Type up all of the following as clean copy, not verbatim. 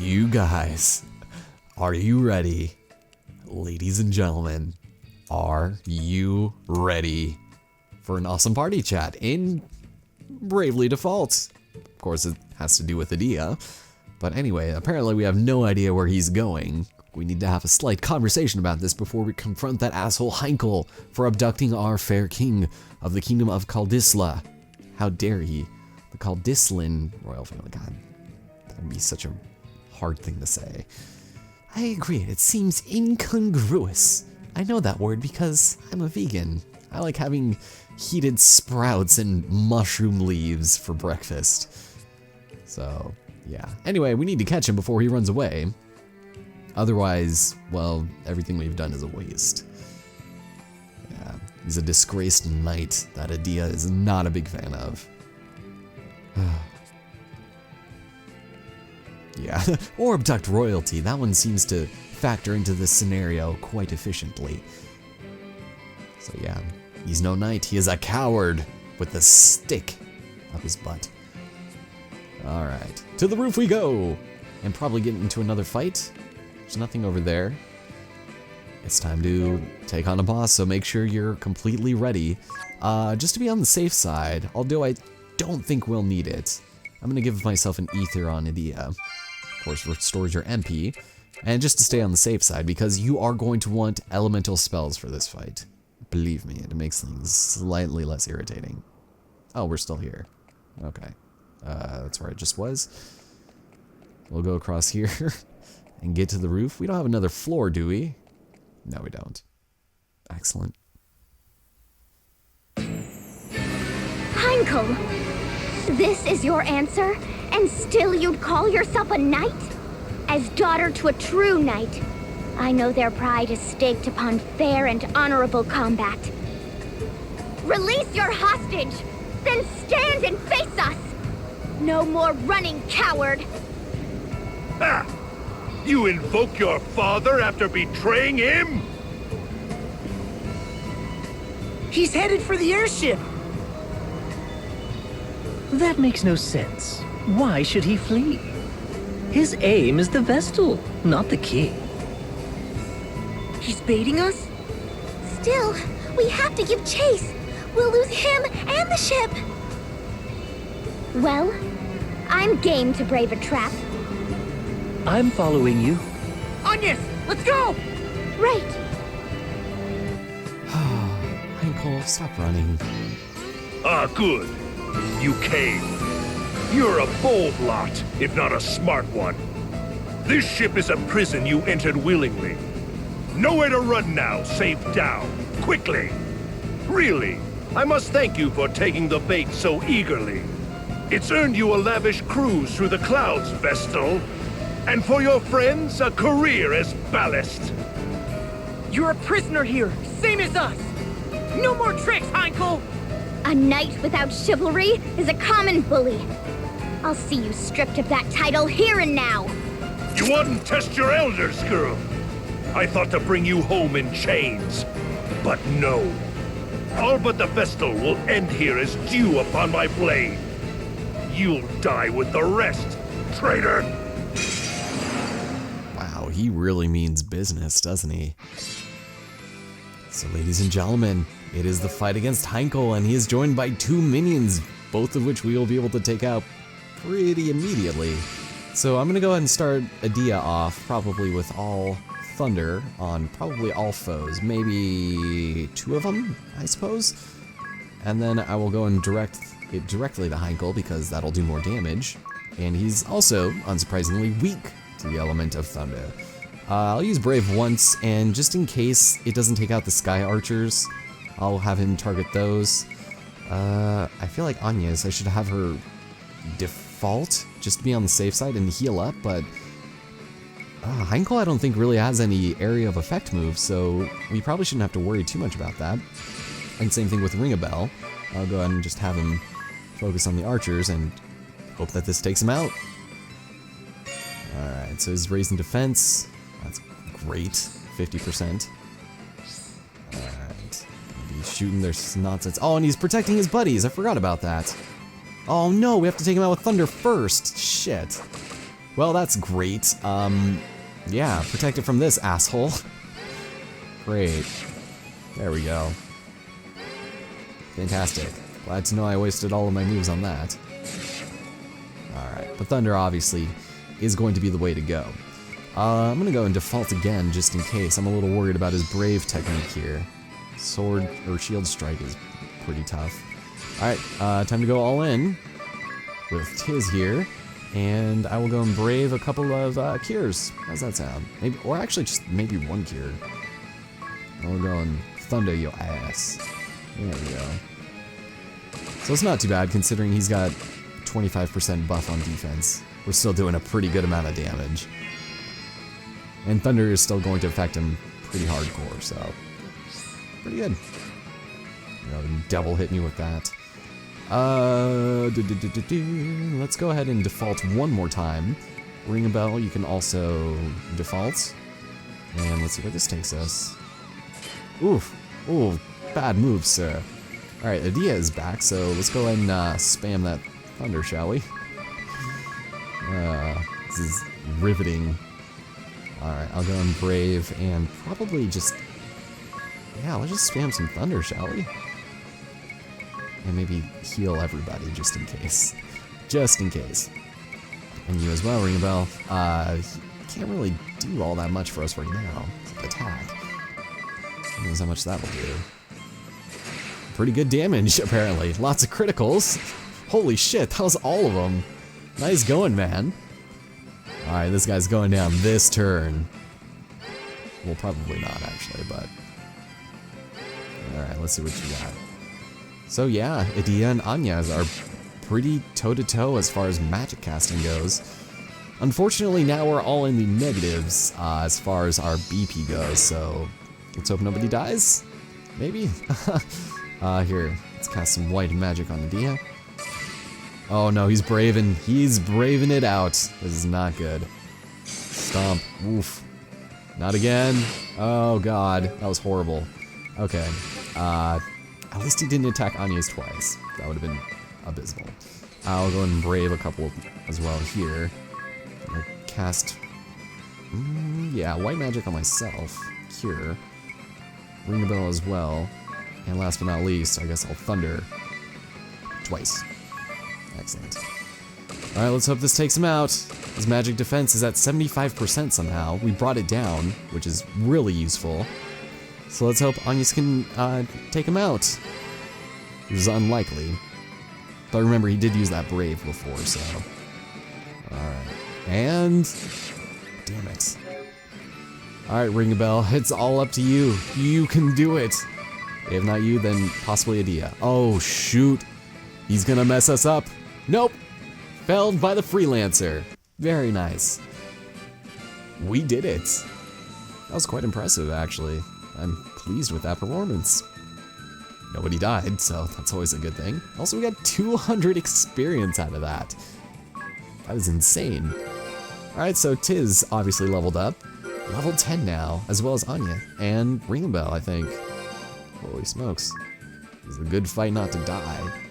You guys, are you ready? Ladies and gentlemen, are you ready for an awesome party chat in Bravely Default? Of course, it has to do with Eternia. But anyway, apparently we have no idea where he's going. We need to have a slight conversation about this before we confront that asshole Heinkle for abducting our fair king of the kingdom of Kaldisla. How dare he? The Kaldislin royal family. God, that would be such a hard thing to say. I agree, it seems incongruous. I know that word because I'm a vegan. I like having heated sprouts and mushroom leaves for breakfast. So, yeah. Anyway, we need to catch him before he runs away. Otherwise, well, everything we've done is a waste. Yeah, he's a disgraced knight that Eternia is not a big fan of. Yeah, or abduct royalty. That one seems to factor into this scenario quite efficiently. So yeah, he's no knight, he is a coward with the stick up his butt. Alright, to the roof we go! And probably get into another fight. There's nothing over there. It's time to take on a boss, so make sure you're completely ready. Just to be on the safe side, although I don't think we'll need it, I'm gonna give myself an ether on Eternia. Of course, restores your MP. And just to stay on the safe side, because you are going to want elemental spells for this fight. Believe me, it makes things slightly less irritating. Oh, we're still here. Okay. That's where I just was. We'll go across here and get to the roof. We don't have another floor, do we? No, we don't. Excellent. Heinkle! This is your answer? And still you'd call yourself a knight? As daughter to a true knight, I know their pride is staked upon fair and honorable combat. Release your hostage! Then stand and face us! No more running, coward! Ha! You invoke your father after betraying him? He's headed for the airship! That makes no sense. Why should he flee? His aim is the Vestal, not the king. He's baiting us? Still, we have to give chase. We'll lose him and the ship. Well, I'm game to brave a trap. I'm following you. Agnes, let's go! Right. Heinkle, stop running. Ah, good. You came. You're a bold lot, if not a smart one. This ship is a prison you entered willingly. Nowhere to run now, save down. Quickly. Really, I must thank you for taking the bait so eagerly. It's earned you a lavish cruise through the clouds, Vestal. And for your friends, a career as ballast. You're a prisoner here, same as us! No more tricks, Heinkle! A knight without chivalry is a common bully. I'll see you stripped of that title here and now. You wouldn't test your elders, girl. I thought to bring you home in chains. But no. All but the Vestal will end here as dew upon my blade. You'll die with the rest, traitor! Wow, he really means business, doesn't he? So ladies and gentlemen, it is the fight against Heinkle, and he is joined by 2 minions, both of which we will be able to take out pretty immediately. So I'm gonna go ahead and start Eternia off, probably with all thunder on probably all foes, maybe 2 of them, I suppose. And then I will go and direct it directly to Heinkle because that'll do more damage. And he's also, unsurprisingly, weak to the element of thunder. I'll use Brave once, and just in case it doesn't take out the Sky Archers, I'll have him target those. I feel like Agnes, I should have her default, just to be on the safe side and heal up, but Heinkle I don't think really has any area of effect moves, so we probably shouldn't have to worry too much about that. And same thing with Ring a Bell. I'll go ahead and just have him focus on the archers and hope that this takes him out. Alright, so he's raising defense. That's great. 50%. Alright. He's shooting their nonsense. Oh, and he's protecting his buddies. I forgot about that. Oh no, we have to take him out with thunder first. Shit. Well, that's great. Yeah, protect it from this asshole. Great. There we go. Fantastic. Glad to know I wasted all of my moves on that. Alright, but Thunder obviously is going to be the way to go. I'm gonna go and default again just in case. I'm a little worried about his Brave technique here. Sword or Shield Strike is pretty tough. Alright, time to go all in with Tiz here. And I will go and Brave a couple of cures. How's that sound? Maybe, or actually just maybe one cure. I'll go and Thunder your ass. There we go. So it's not too bad considering he's got 25% buff on defense. We're still doing a pretty good amount of damage. And Thunder is still going to affect him pretty hardcore, so pretty good. You know, double hit me with that. Let's go ahead and default one more time. Ring a bell, you can also default. And let's see where this takes us. Oof. Ooh, bad move, sir. Alright, Eternia is back, so let's go ahead and spam that Thunder, shall we? This is riveting. Alright, I'll go and Brave and probably just... Yeah, let's just spam some Thunder, shall we? And maybe heal everybody, just in case. Just in case. And you as well, Ring a Bell. Can't really do all that much for us right now. Attack. Who knows how much that will do. Pretty good damage, apparently. Lots of criticals. Holy shit, that was all of them. Nice going, man. Alright, this guy's going down this turn. Well, probably not, actually, but... Alright, let's see what you got. So yeah, Eternia and Anyas are pretty toe-to-toe as far as magic casting goes. Unfortunately, now we're all in the negatives as far as our BP goes, so let's hope nobody dies? Maybe? Here, let's cast some white magic on Eternia. Oh no, he's braving it out. This is not good. Stomp. Oof. Not again. Oh god, that was horrible. Okay. At least he didn't attack Anya's twice. That would have been abysmal. I'll go and Brave a couple as well here. I'm gonna cast... yeah, white magic on myself. Cure. Ring the bell as well. And last but not least, I guess I'll Thunder twice. Excellent. Alright, let's hope this takes him out. His magic defense is at 75% somehow. We brought it down, which is really useful. So let's hope Anyas can take him out. Which is unlikely. But remember, he did use that Brave before, so... Alright. And... Damn it. Alright, Ring a Bell, it's all up to you. You can do it. If not you, then possibly Eternia. Oh, shoot. He's gonna mess us up. Nope. Felled by the Freelancer. Very nice. We did it. That was quite impressive, actually. I'm pleased with that performance. Nobody died, so that's always a good thing. Also, we got 200 experience out of that. That is insane. Alright, so Tiz obviously leveled up. Level 10 now, as well as Anya. And Ring a Bell, I think. Holy smokes. This is a good fight not to die.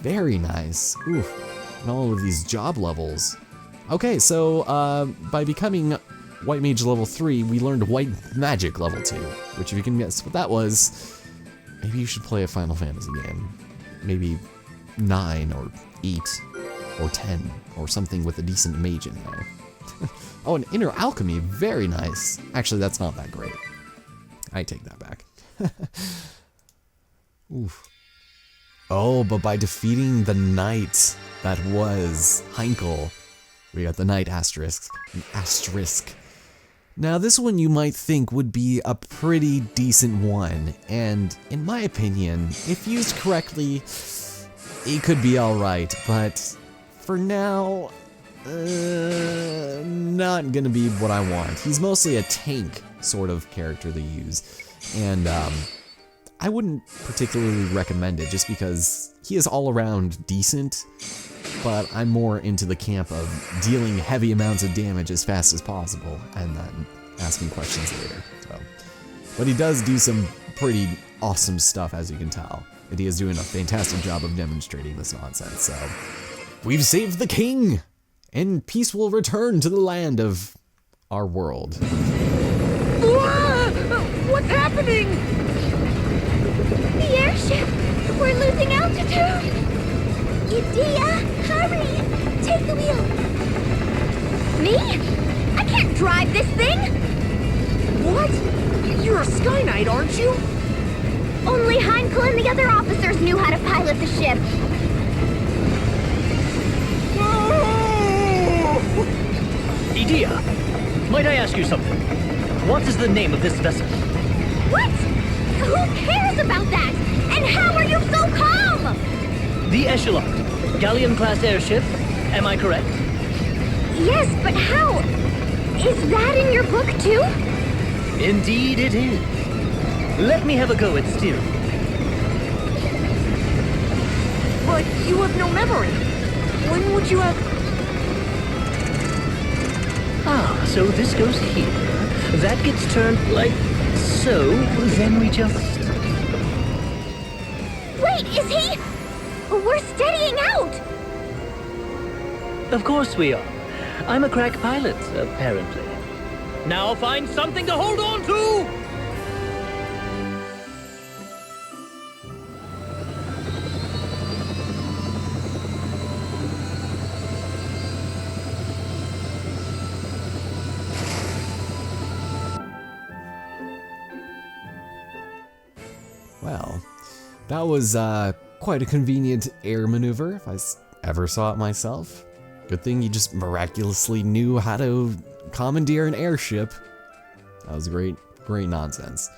Very nice. Oof. And all of these job levels. Okay, so by becoming White Mage level 3, we learned White Magic level 2. Which, if you can guess what that was, maybe you should play a Final Fantasy game. Maybe 9 or 8 or 10 or something with a decent mage in there. Oh, and Inner Alchemy, very nice. Actually, that's not that great. I take that back. Oof. Oh, but by defeating the knight that was Heinkle, we got the knight asterisk. Asterisk. Now, this one you might think would be a pretty decent one, and in my opinion, if used correctly, it could be alright, but for now, not gonna be what I want. He's mostly a tank sort of character to use, and I wouldn't particularly recommend it just because he is all around decent, but I'm more into the camp of dealing heavy amounts of damage as fast as possible and then asking questions later. So, but he does do some pretty awesome stuff, as you can tell. And he is doing a fantastic job of demonstrating this nonsense, so... We've saved the king! and peace will return to the land of our world. What's happening? The airship! We're losing altitude! Edea, hurry! Take the wheel! Me? I can't drive this thing! What? You're a Sky Knight, aren't you? Only Heinkle and the other officers knew how to pilot the ship. Edea, might I ask you something? What is the name of this vessel? What? Who cares about that? And how are you so calm? The Echelon, galleon-class airship, am I correct? Yes, but how? Is that in your book too? Indeed it is. Let me have a go at steering. But you have no memory. When would you have... Ah, so this goes here. That gets turned like so, then we just... Wait, is he? We're steadying out! Of course we are. I'm a crack pilot, apparently. Now find something to hold on to! Well, that was quite a convenient air maneuver if I ever saw it myself. Good thing you just miraculously knew how to commandeer an airship. That was great nonsense.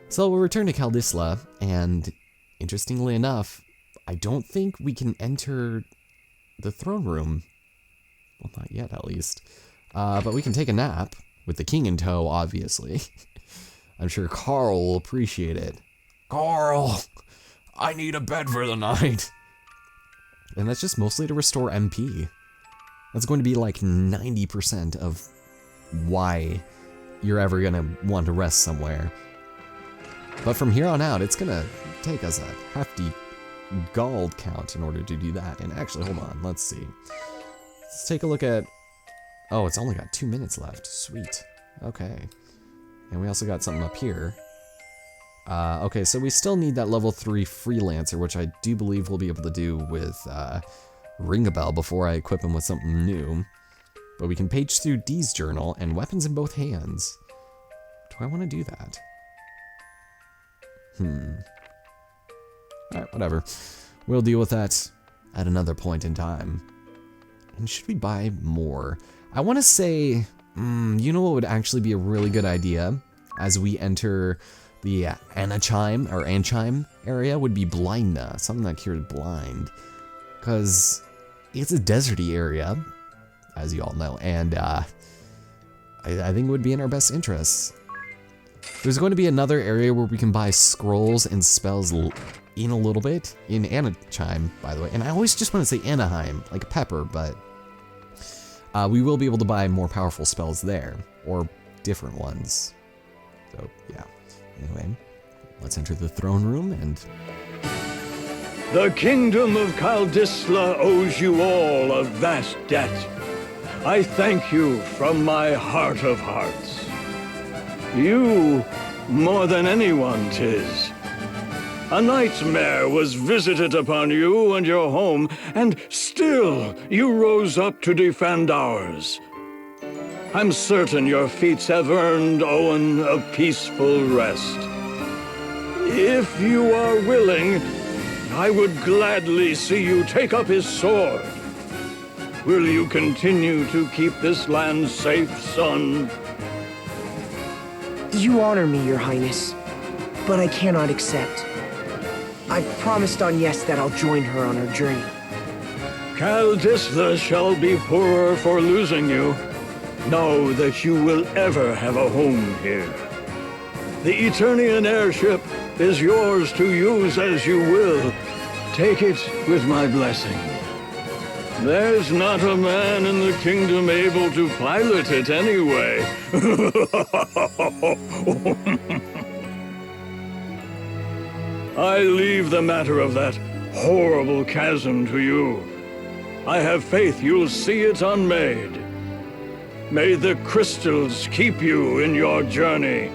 So we'll return to Kaldisla, and interestingly enough, I don't think we can enter the throne room. Well, not yet, at least. But we can take a nap, with the king in tow, obviously. I'm sure Carl will appreciate it. Carl, I need a bed for the night. And that's just mostly to restore MP. That's going to be like 90% of why you're ever gonna want to rest somewhere. But from here on out, it's gonna take us a hefty gold count in order to do that. And actually, hold on, let's see. Let's take a look at... Oh, it's only got 2 minutes left. Sweet. Okay. And we also got something up here. Okay, so we still need that level 3 freelancer, which I do believe we'll be able to do with Ring a Bell before I equip him with something new. But we can page through Dee's journal and weapons in both hands. Do I want to do that? Alright, whatever. We'll deal with that at another point in time. And should we buy more? I want to say, you know what would actually be a really good idea as we enter the Anchime area would be Blindna, something that cured blind. Because it's a deserty area, as you all know, and I think it would be in our best interests. There's going to be another area where we can buy scrolls and spells in a little bit, in Anachime, by the way. And I always just want to say Anaheim, like Pepper, but we will be able to buy more powerful spells there, or different ones. So, yeah. Anyway, let's enter the throne room and... The kingdom of Kaldisla owes you all a vast debt. I thank you from my heart of hearts. You, more than anyone, 'tis. A nightmare was visited upon you and your home, and still you rose up to defend ours. I'm certain your feats have earned Owen a peaceful rest. If you are willing, I would gladly see you take up his sword. Will you continue to keep this land safe, son? You honor me, Your Highness, but I cannot accept. I promised on Yes that I'll join her on her journey. Kaldisla shall be poorer for losing you. Know that you will ever have a home here. The Eternian airship is yours to use as you will. Take it with my blessing. There's not a man in the kingdom able to pilot it anyway. I leave the matter of that horrible chasm to you. I have faith you'll see it unmade. May the crystals keep you in your journey.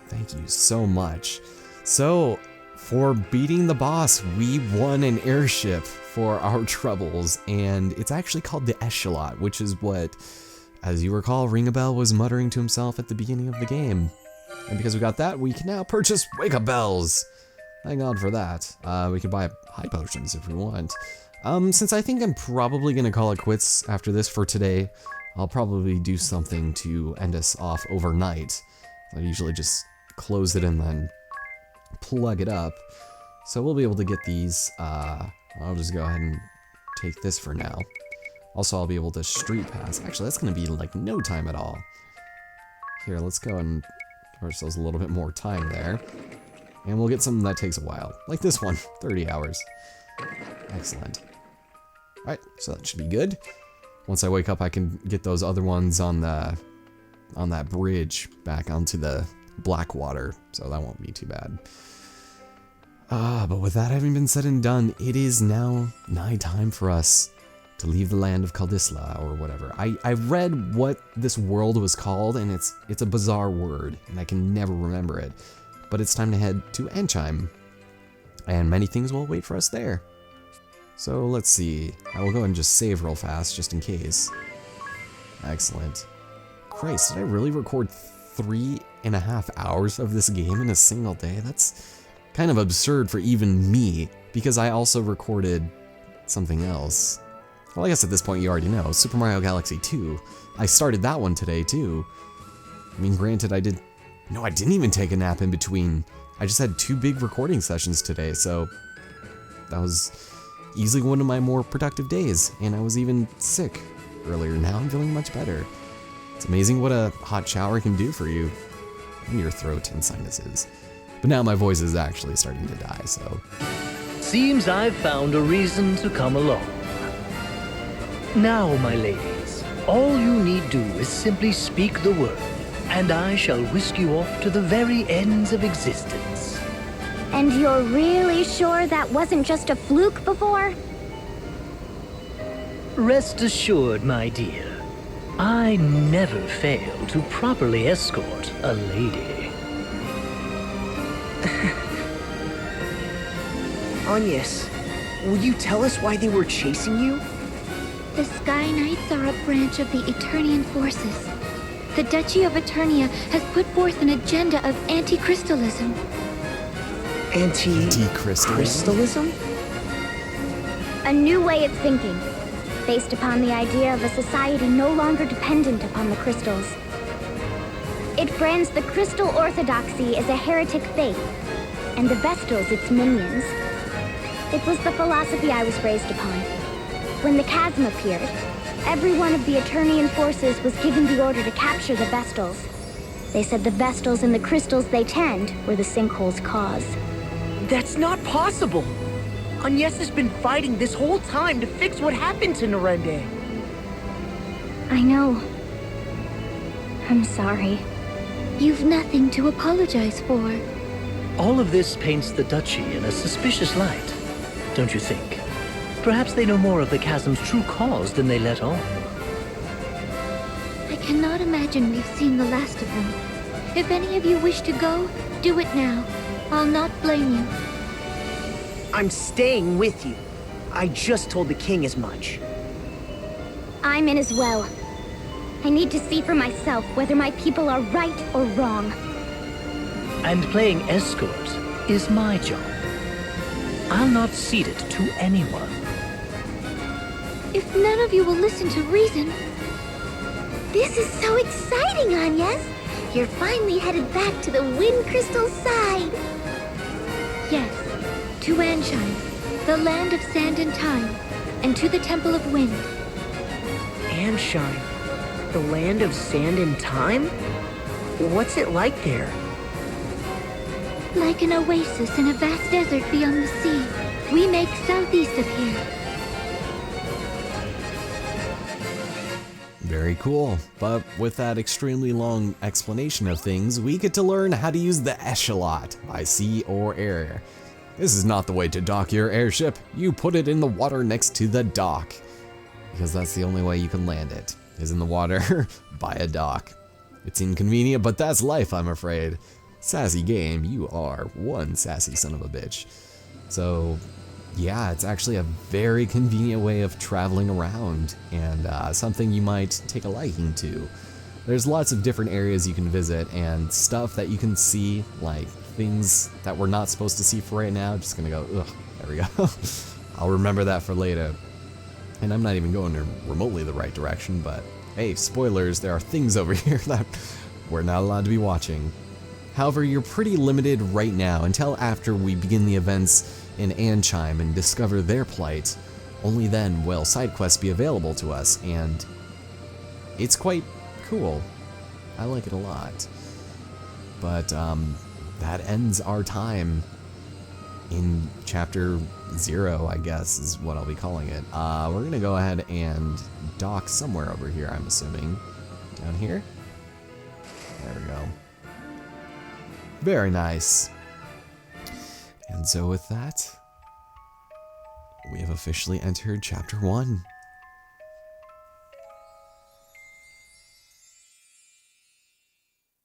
Thank you so much. So, for beating the boss, we won an airship for our troubles, and it's actually called the Echelot, which is what, as you recall, Ringabel was muttering to himself at the beginning of the game. And because we got that, we can now purchase wake-up bells. Thank God for that. We can buy high potions if we want. Since I think I'm probably gonna call it quits after this for today, I'll probably do something to end us off overnight. I usually just close it and then plug it up. So we'll be able to get these. I'll just go ahead and take this for now. Also, I'll be able to street pass. Actually, that's gonna be like no time at all. Here, let's go and give ourselves a little bit more time there. And we'll get something that takes a while. Like this one, 30 hours. Excellent. Alright, so that should be good. Once I wake up, I can get those other ones on that bridge back onto the Blackwater, so that won't be too bad. But with that having been said and done, it is now nigh time for us to leave the land of Kaldisla, or whatever. I read what this world was called, and it's a bizarre word, and I can never remember it. But it's time to head to Anchime, and many things will wait for us there. So let's see. I will go and just save real fast, just in case. Excellent. Christ, did I really record 3.5 hours of this game in a single day? That's kind of absurd for even me, because I also recorded something else. Well, I guess at this point you already know, Super Mario Galaxy 2. I started that one today, too. I mean, granted, I didn't even take a nap in between. I just had 2 big recording sessions today, so that was easily one of my more productive days, and I was even sick earlier. Now I'm feeling much better. It's amazing what a hot shower can do for you and your throat and sinuses. But now my voice is actually starting to die, so. Seems I've found a reason to come along. Now, my ladies, all you need do is simply speak the word, and I shall whisk you off to the very ends of existence. And you're really sure that wasn't just a fluke before? Rest assured, my dear, I never fail to properly escort a lady. Agnes, will you tell us why they were chasing you? The Sky Knights are a branch of the Eternian forces. The Duchy of Eternia has put forth an agenda of anti-crystalism. Anti-crystalism? A new way of thinking, based upon the idea of a society no longer dependent upon the crystals. It brands the crystal orthodoxy as a heretic faith, and the Vestals its minions. It was the philosophy I was raised upon. When the chasm appeared, every one of the Eternian forces was given the order to capture the Vestals. They said the Vestals and the crystals they tend were the sinkhole's cause. That's not possible! Agnes has been fighting this whole time to fix what happened to Narende. I know. I'm sorry. You've nothing to apologize for. All of this paints the Duchy in a suspicious light, don't you think? Perhaps they know more of the chasm's true cause than they let on. I cannot imagine we've seen the last of them. If any of you wish to go, do it now. I'll not blame you. I'm staying with you. I just told the king as much. I'm in as well. I need to see for myself whether my people are right or wrong. And playing escort is my job. I'll not cede it to anyone. If none of you will listen to reason... This is so exciting, Agnes! You're finally headed back to the Wind Crystal's side! Yes, to Anshine, the land of sand and time, and to the Temple of Wind. Anshine, the land of sand and time? What's it like there? Like an oasis in a vast desert beyond the sea. We make southeast of here. Very cool. But with that extremely long explanation of things, we get to learn how to use the Echelot by sea or air. This is not the way to dock your airship. You put it in the water next to the dock. Because that's the only way you can land it, is in the water by a dock. It's inconvenient, but that's life, I'm afraid. Sassy game, you are one sassy son of a bitch. So, yeah, it's actually a very convenient way of traveling around, and something you might take a liking to. There's lots of different areas you can visit, and stuff that you can see, like things that we're not supposed to see for right now. Just gonna go, ugh, there we go. I'll remember that for later. And I'm not even going in remotely the right direction, but hey, spoilers, there are things over here that we're not allowed to be watching. However, you're pretty limited right now until after we begin the events in Anchime and discover their plight. Only then will side quests be available to us, and it's quite cool. I like it a lot. But that ends our time in chapter 0, I guess, is what I'll be calling it. We're gonna go ahead and dock somewhere over here, I'm assuming. Down here? There we go. Very nice. And so with that, we have officially entered chapter 1.